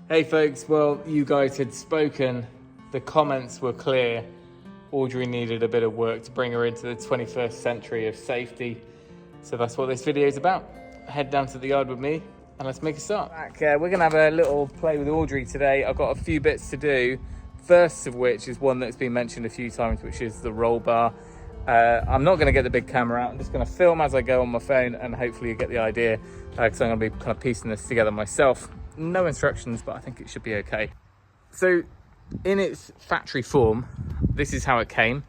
Hey folks, well, you guys had spoken, the comments were clear. Audrey needed a bit of work to bring her into the 21st century of safety. So that's what this video is about. Head down to the yard with me and let's make a start. We're gonna have a little play with Audrey today. I've got a few bits to do. First of which is one that's been mentioned a few times, which is the roll bar. I'm not gonna get the big camera out. I'm just gonna film as I go on my phone and hopefully you get the idea, because I'm gonna be kind of piecing this together myself. No instructions, but I think it should be okay. So in its factory form, this is how it came,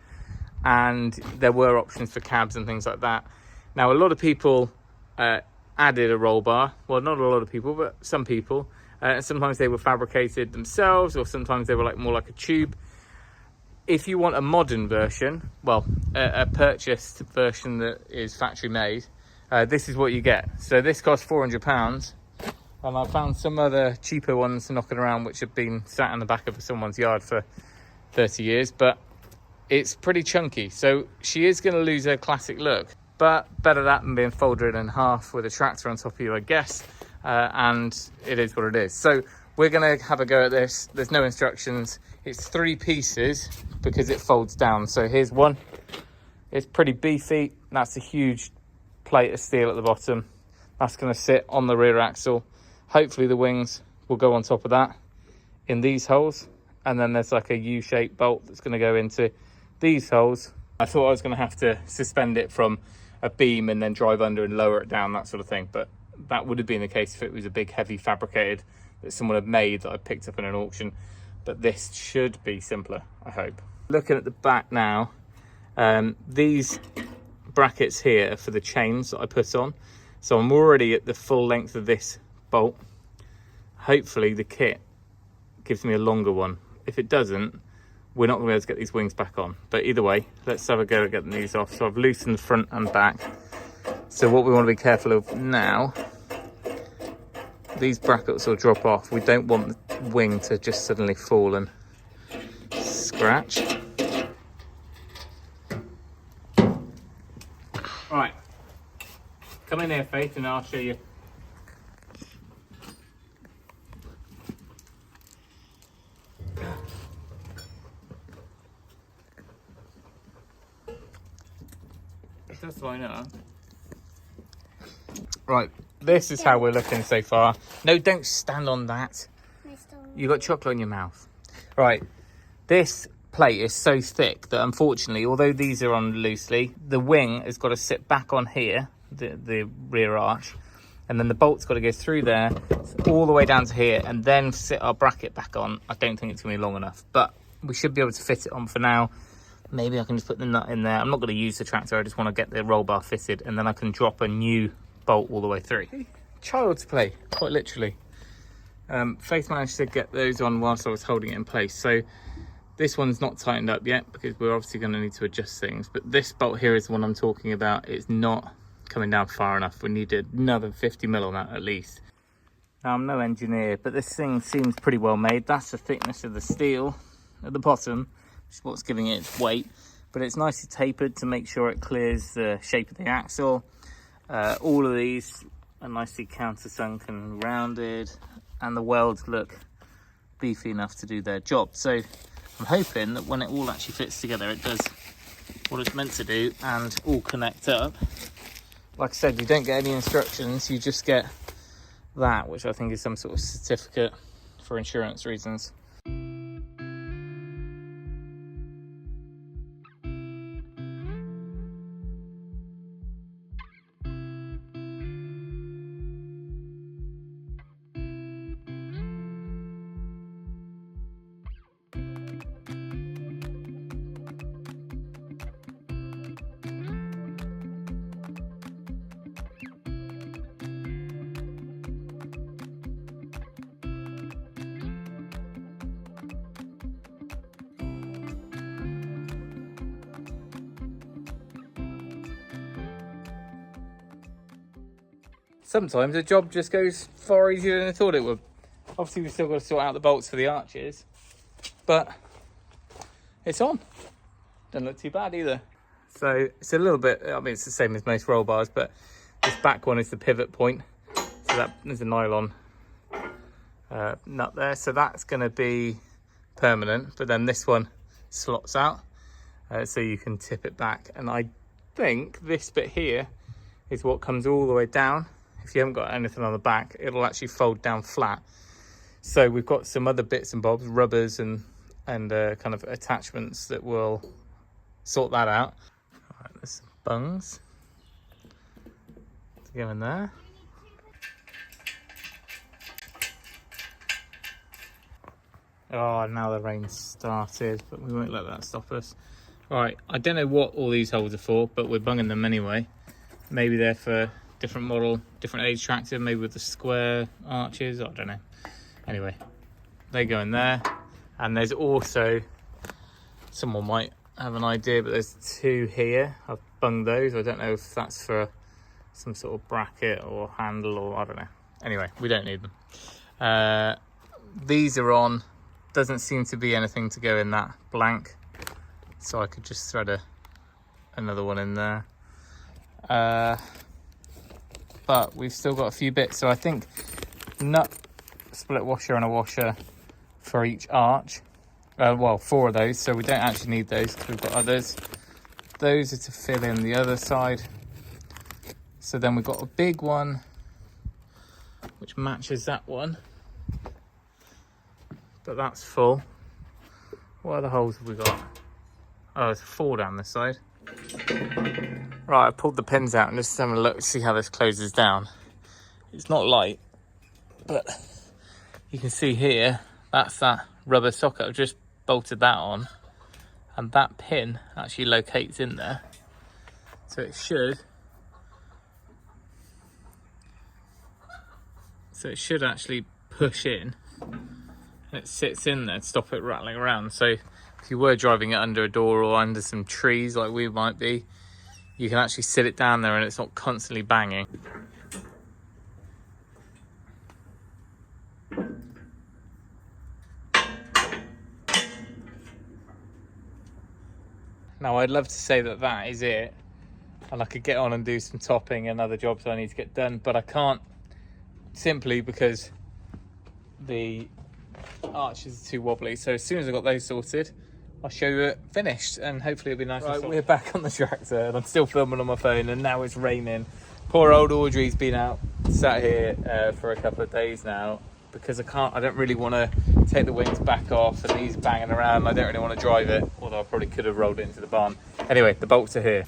and there were options for cabs and things like that. Now, a lot of people added a roll bar. Well, not a lot of people, but some people. Sometimes they were fabricated themselves, or sometimes they were more like a tube. If you want a modern version, well, a purchased version that is factory made, this is what you get. So this costs £400. And I found some other cheaper ones knocking around which have been sat in the back of someone's yard for 30 years, but it's pretty chunky. So she is going to lose her classic look, but better that than being folded in half with a tractor on top of you, I guess. And it is what it is. So we're going to have a go at this. There's no instructions. It's 3 pieces because it folds down. So here's one. It's pretty beefy. That's a huge plate of steel at the bottom. That's going to sit on the rear axle. Hopefully the wings will go on top of that in these holes. And then there's like a U-shaped bolt that's going to go into these holes. I thought I was going to have to suspend it from a beam and then drive under and lower it down, that sort of thing. But that would have been the case if it was a big, heavy fabricated that someone had made that I picked up in an auction. But this should be simpler, I hope. Looking at the back now, these brackets here are for the chains that I put on. So I'm already at the full length of this bolt. Hopefully the kit gives me a longer one. If it doesn't, we're not going to be able to get these wings back on. But either way, let's have a go at getting these off. So I've loosened the front and back. So what we want to be careful of now, these brackets will drop off. We don't want the wing to just suddenly fall and scratch. Right, come in here, Faith, and I'll show you. That's why not. Right, this is how we're looking so far. No, don't stand on that. You got chocolate in your mouth. Right, this plate is so thick that unfortunately, although these are on loosely, the wing has got to sit back on here, the rear arch, and then the bolt's got to go through there all the way down to here and then sit our bracket back on. I don't think it's going to be long enough, but we should be able to fit it on for now. Maybe I can just put the nut in there. I'm not going to use the tractor. I just want to get the roll bar fitted and then I can drop a new bolt all the way through. Child's play, quite literally. Faith managed to get those on whilst I was holding it in place. So this one's not tightened up yet because we're obviously going to need to adjust things. But this bolt here is the one I'm talking about. It's not coming down far enough. We need another 50mm on that at least. Now, I'm no engineer, but this thing seems pretty well made. That's the thickness of the steel at the bottom, which is what's giving it its weight. But it's nicely tapered to make sure it clears the shape of the axle. All of these are nicely countersunk and rounded, and the welds look beefy enough to do their job. So I'm hoping that when it all actually fits together, it does what it's meant to do and all connect up. Like I said, you don't get any instructions, you just get that, which I think is some sort of certificate for insurance reasons. Sometimes a job just goes far easier than I thought it would. Obviously we've still got to sort out the bolts for the arches, but it's on. Doesn't look too bad either. So it's a little bit, I mean, it's the same as most roll bars, but this back one is the pivot point. So that there's a nylon nut there, so that's going to be permanent, but then this one slots out, so you can tip it back. And I think this bit here is what comes all the way down. If you haven't got anything on the back, it'll actually fold down flat. So we've got some other bits and bobs, rubbers and kind of attachments that will sort that out. All right, there's some bungs to go in there. Oh, now the rain started, but we won't let that stop us. All right, I don't know what all these holes are for, but we're bunging them anyway. Maybe they're for different model, different age tractor, maybe with the square arches, I don't know. Anyway, they go in there. And there's also, someone might have an idea, but there's two here. I've bunged those. I don't know if that's for some sort of bracket or handle, or I don't know. Anyway, we don't need them. These are on. Doesn't seem to be anything to go in that blank, so I could just thread another one in there. But we've still got a few bits, so I think nut, split washer and a washer for each arch. Well, 4 of those, so we don't actually need those because we've got others. Those are to fill in the other side. So then we've got a big one which matches that one, but that's full. What other holes have we got? Oh, there's 4 down this side. Right, I pulled the pins out and just having a look to see how this closes down. It's not light, but you can see here, that's that rubber socket. I've just bolted that on, and that pin actually locates in there. So it should actually push in, and it sits in there to stop it rattling around. So if you were driving it under a door or under some trees like we might be, you can actually sit it down there and it's not constantly banging. Now I'd love to say that that is it, and I could get on and do some topping and other jobs I need to get done, but I can't, simply because the arches are too wobbly. So as soon as I got those sorted, I'll show you it finished, and hopefully it'll be nice. Right, we're back on the tractor and I'm still filming on my phone, and now it's raining. Poor old Audrey's been out, sat here for a couple of days now, because I don't really want to take the wings back off and these banging around. I don't really want to drive it, although I probably could have rolled it into the barn. Anyway, the bolts are here.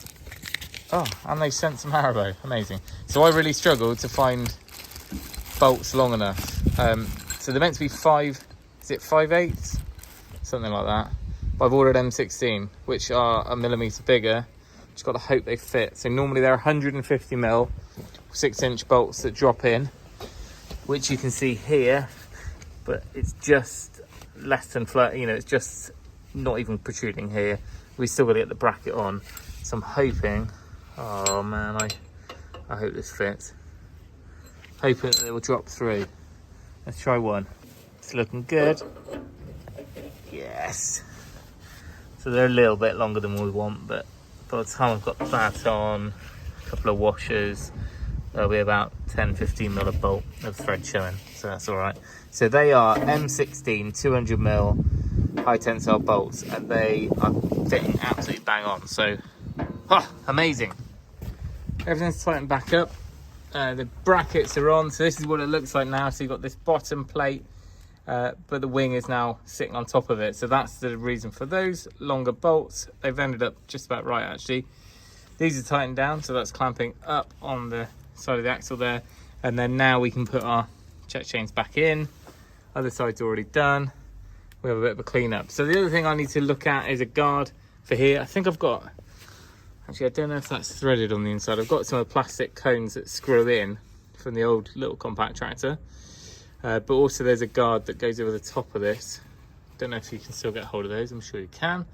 Oh, and they sent some Haribo, amazing. So I really struggled to find bolts long enough. So they're meant to be 5/8, something like that. But I've ordered M16, which are a millimetre bigger. Just got to hope they fit. So normally they're 150mm 6-inch bolts that drop in, which you can see here, but it's just less than flat, you know, it's just not even protruding here. We still got to get the bracket on, so I'm hoping, oh man, I hope this fits. Hoping that it will drop through. Let's try one. It's looking good. Yes. So they're a little bit longer than we want, but by the time I've got that on, a couple of washers, there'll be about 10-15mm of bolt of thread showing, so that's all right. So they are M16 200mm high tensile bolts, and they are fitting absolutely bang on. So, amazing. Everything's tightened back up. The brackets are on, so this is what it looks like now. So you've got this bottom plate, but the wing is now sitting on top of it. So that's the reason for those longer bolts. They've ended up just about right, actually. These are tightened down, so that's clamping up on the side of the axle there, and then now we can put our check chains back in. Other side's already done. We have a bit of a clean up. So the other thing I need to look at is a guard for here. I think I've got, actually I don't know if that's threaded on the inside. I've got some of the plastic cones that screw in from the old little compact tractor, but also there's a guard that goes over the top of this. Don't know if you can still get hold of those. I'm sure you can.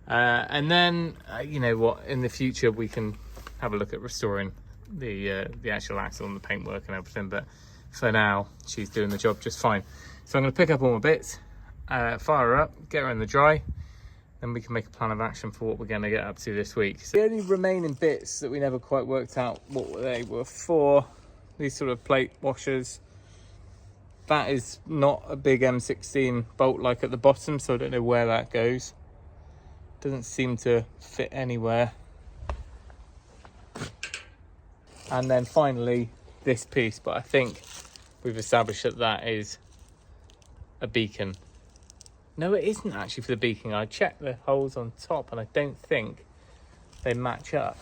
And then you know what, in the future we can have a look at restoring the actual axle and the paintwork and everything, but for now she's doing the job just fine. So I'm going to pick up all my bits, fire her up, get her in the dry, then we can make a plan of action for what we're going to get up to this week. So the only remaining bits that we never quite worked out what they were for, these sort of plate washers, that is not a big M16 bolt like at the bottom, so I don't know where that goes. Doesn't seem to fit anywhere. And then finally this piece, but I think we've established that that is a beacon. No, it isn't actually for the beacon. I checked the holes on top and I don't think they match up.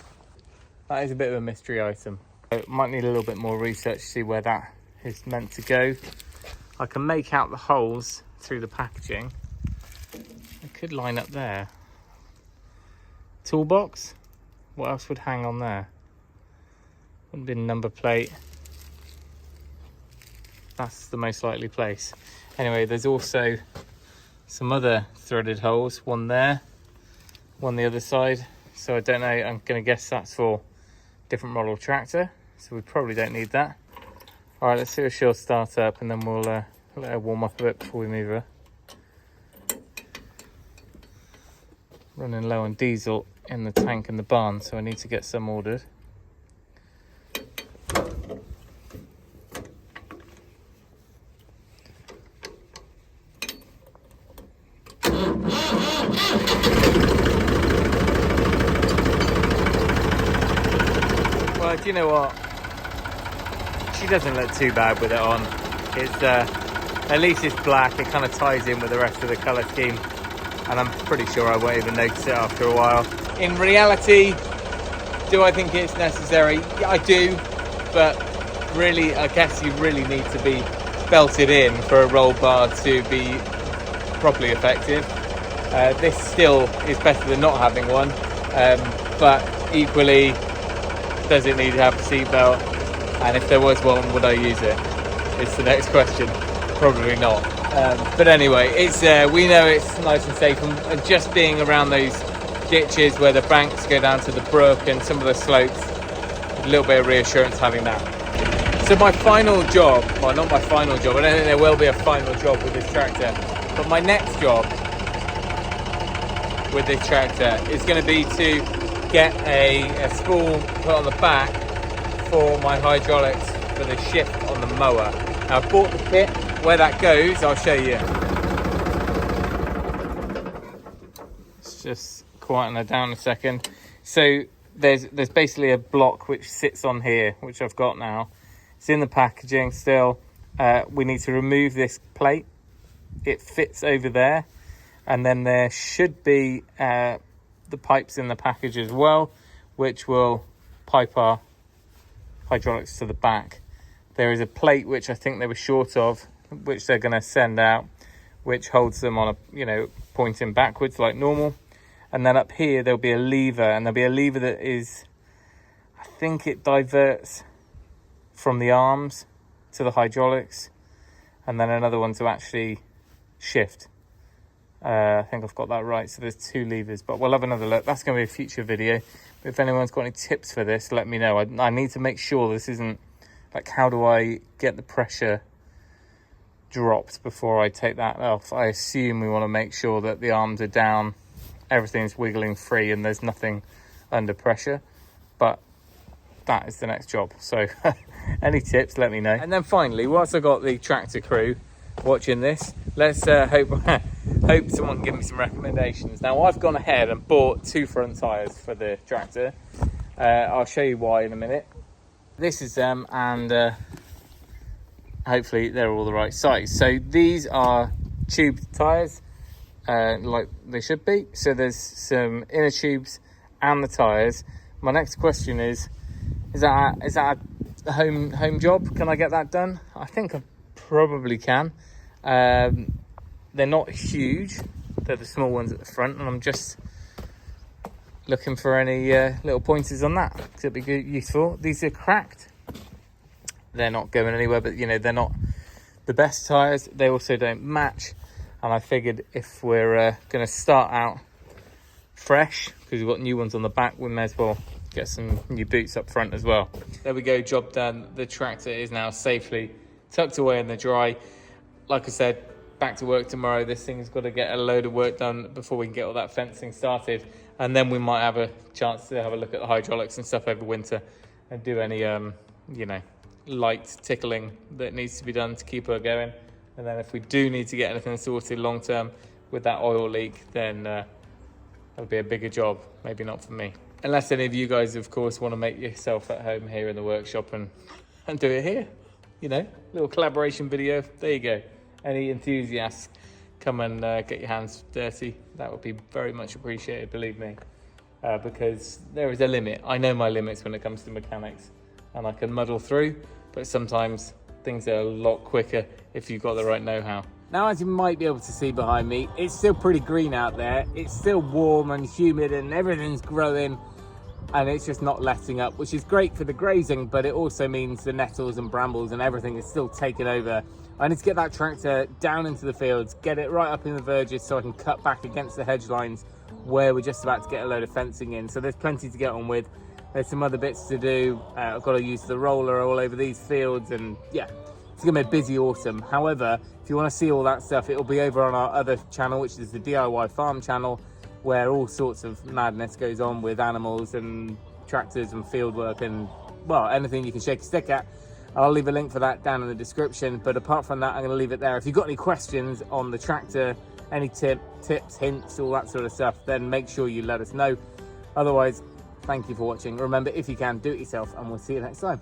That is a bit of a mystery item. So might need a little bit more research to see where that is meant to go. I can make out the holes through the packaging. It could line up there. Toolbox? What else would hang on there? Wouldn't be a number plate. That's the most likely place. Anyway, there's also some other threaded holes. One there, one the other side. So I don't know, I'm going to guess that's for different model tractor. So we probably don't need that. All right, let's see if she'll start up and then we'll let her warm up a bit before we move her. Running low on diesel in the tank in the barn, so I need to get some ordered. Well, do you know what? She doesn't look too bad with it on. It's at least it's black. It kind of ties in with the rest of the colour scheme, and I'm pretty sure I won't even notice it after a while. In reality, do I think it's necessary? Yeah, I do, but really, I guess you really need to be belted in for a roll bar to be properly effective. This still is better than not having one, but equally, does it need to have a seatbelt? And if there was one, would I use it? It's the next question. Probably not. But anyway, it's we know it's nice and safe, and just being around those ditches where the banks go down to the brook and some of the slopes, a little bit of reassurance having that. So my final job, well, not my final job, I don't think there will be a final job with this tractor, but my next job with this tractor is going to be to get a spool put on the back for my hydraulics for the shift on the mower. Now I've bought the kit. Where that goes, I'll show you. Let's just quieten her down a second. So there's basically a block which sits on here, which I've got now. It's in the packaging still. We need to remove this plate. It fits over there, and then there should be the pipes in the package as well, which will pipe our hydraulics to the back. There is a plate which I think they were short of, which they're going to send out, which holds them on a, pointing backwards like normal. And then up here there'll be a lever, and there'll be a lever that is, I think it diverts from the arms to the hydraulics, and then another one to actually shift. I think I've got that right. So there's two levers, but we'll have another look. That's going to be a future video. But if anyone's got any tips for this, let me know. I need to make sure this isn't, like, how do I get the pressure dropped before I take that off? I assume we want to make sure that the arms are down, everything's wiggling free, and there's nothing under pressure. But that is the next job. So any tips, let me know. And then finally, whilst I've got the tractor crew watching this, let's hope someone can give me some recommendations. Now, I've gone ahead and bought 2 front tyres for the tractor. I'll show you why in a minute. This is them, and hopefully they're all the right size. So these are tubed tyres, like they should be. So there's some inner tubes and the tyres. My next question is that a home job? Can I get that done? I think I probably can. They're not huge. They're the small ones at the front, and I'm just looking for any little pointers on that, because it'd be good, useful. These are cracked. They're not going anywhere, but they're not the best tyres. They also don't match, and I figured if we're going to start out fresh, because we've got new ones on the back, we may as well get some new boots up front as well. There we go, job done. The tractor is now safely tucked away in the dry. Like I said, back to work tomorrow. This thing's got to get a load of work done before we can get all that fencing started, and then we might have a chance to have a look at the hydraulics and stuff over winter and do any light tickling that needs to be done to keep her going. And then if we do need to get anything sorted long term with that oil leak, then that'll be a bigger job, maybe not for me. Unless any of you guys, of course, want to make yourself at home here in the workshop and do it here. You know, little collaboration video. There you go. Any enthusiasts, come and get your hands dirty. That would be very much appreciated, believe me. Because there is a limit. I know my limits when it comes to mechanics, and I can muddle through, but sometimes things are a lot quicker if you've got the right know-how. Now, as you might be able to see behind me, it's still pretty green out there. It's still warm and humid and everything's growing, and it's just not letting up, which is great for the grazing, but it also means the nettles and brambles and everything is still taken over. I need to get that tractor down into the fields, get it right up in the verges so I can cut back against the hedge lines where we're just about to get a load of fencing in. So there's plenty to get on with. There's some other bits to do. I've got to use the roller all over these fields, and yeah, it's gonna be a busy autumn. However, if you want to see all that stuff, it'll be over on our other channel, which is the DIY farm channel, where all sorts of madness goes on with animals and tractors and field work and, well, anything you can shake a stick at. I'll leave a link for that down in the description. But apart from that, I'm going to leave it there. If you've got any questions on the tractor, any tips, hints, all that sort of stuff, then make sure you let us know. Otherwise, thank you for watching. Remember, if you can, do it yourself, and we'll see you next time.